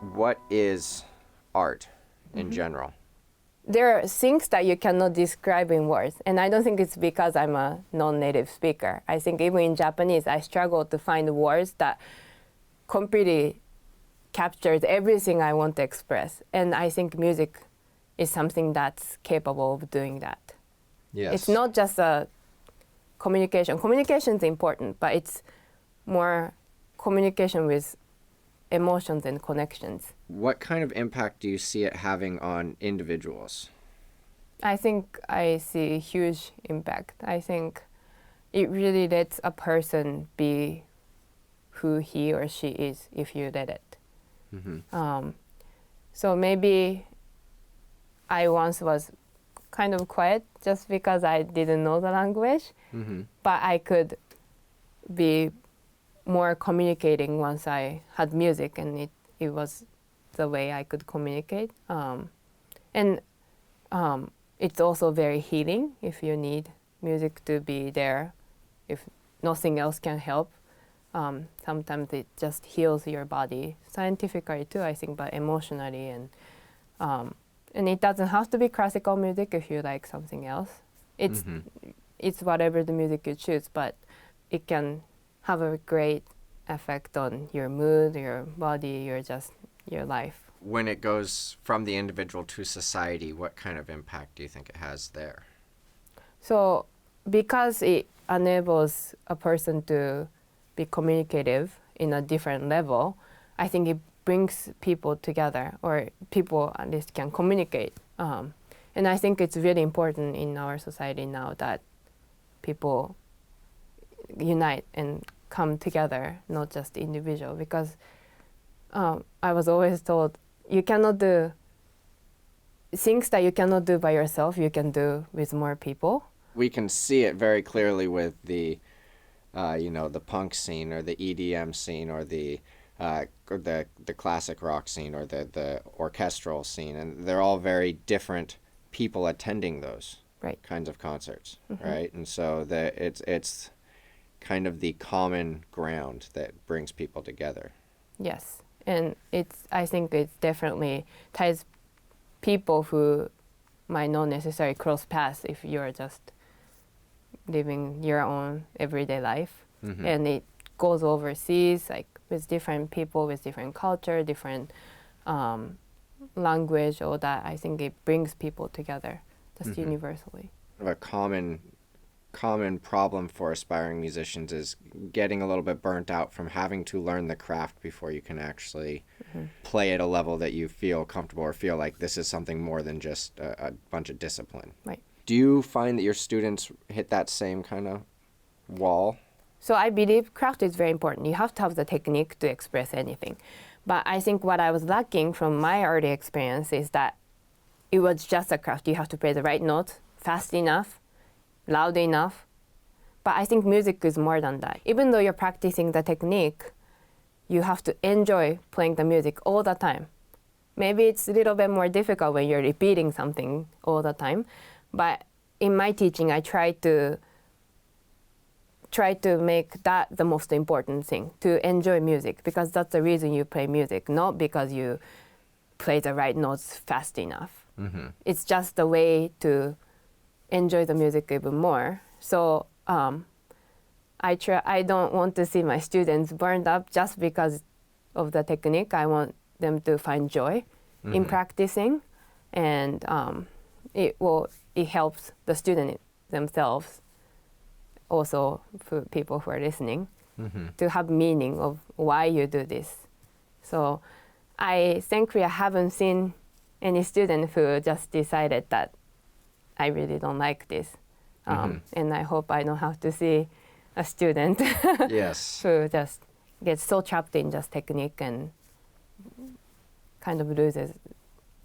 What is art in general? There are things that you cannot describe in words. And I don't think it's because I'm a non-native speaker. I think even in Japanese, I struggle to find words that completely captures everything I want to express. And I think music is something that's capable of doing that. Yes. It's not just a communication. Communication is important, but it's more communication with emotions and connections. What kind of impact do you see it having on individuals? I think I see a huge impact. I think it really lets a person be who he or she is if you let it. Mm-hmm. So maybe I once was kind of quiet just because I didn't know the language, Mm-hmm. but I could be more communicating once I had music, and it was the way I could communicate. And it's also very healing if you need music to be there. If nothing else can help, sometimes it just heals your body scientifically too, I think, but emotionally. And it doesn't have to be classical music if you like something else. It's whatever the music you choose, but it can have a great effect on your mood, your body, your life. When it goes from the individual to society, what kind of impact do you think it has there? So because it enables a person to be communicative in a different level, I think it brings people together, or people at least can communicate. And I think it's really important in our society now that people unite and come together, not just individual, because I was always told you cannot do things that you cannot do by yourself, you can do with more people. We can see it very clearly with the punk scene or the EDM scene or the classic rock scene or the orchestral scene, and they're all very different people attending those kinds of concerts, right? And so it's kind of the common ground that brings people together. Yes, and I think it definitely ties people who might not necessarily cross paths if you're just living your own everyday life. And it goes overseas, like with different people, with different culture, different language, all that. I think it brings people together just universally. A common problem for aspiring musicians is getting a little bit burnt out from having to learn the craft before you can actually play at a level that you feel comfortable or feel like this is something more than just a bunch of discipline. Right. Do you find that your students hit that same kind of wall? So I believe craft is very important. You have to have the technique to express anything. But I think what I was lacking from my early experience is that it was just a craft. You have to play the right notes fast enough, loud enough. But I think music is more than that. Even though you're practicing the technique, you have to enjoy playing the music all the time. Maybe it's a little bit more difficult when you're repeating something all the time. But in my teaching, I try to make that the most important thing, to enjoy music, because that's the reason you play music, not because you play the right notes fast enough. It's just a way to enjoy the music even more. So I don't want to see my students burned up just because of the technique. I want them to find joy in practicing, and it helps the student themselves, also for people who are listening, to have meaning of why you do this. So I thankfully haven't seen any student who just decided that I really don't like this. And I hope I don't have to see a student Yes. who just gets so trapped in just technique and kind of loses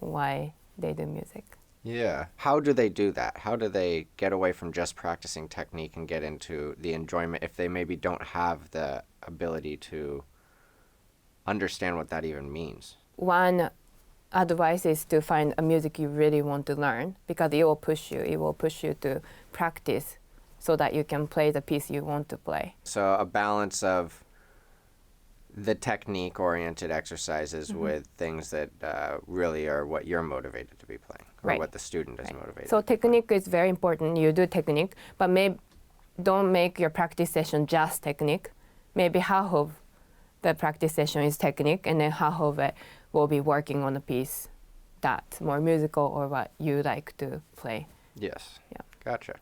why they do music. Yeah. How do they do that? How do they get away from just practicing technique and get into the enjoyment if they maybe don't have the ability to understand what that even means? One advice is to find a music you really want to learn, because it will push you. It will push you to practice so that you can play the piece you want to play. So a balance of the technique-oriented exercises with things that really are what you're motivated to be playing, or Right. what the student is motivated. So to be playing. technique is very important. You do technique, but don't make your practice session just technique. Maybe half of the practice session is technique, and then half of it will be working on a piece that's more musical or what you like to play. Yes. Yeah. Gotcha.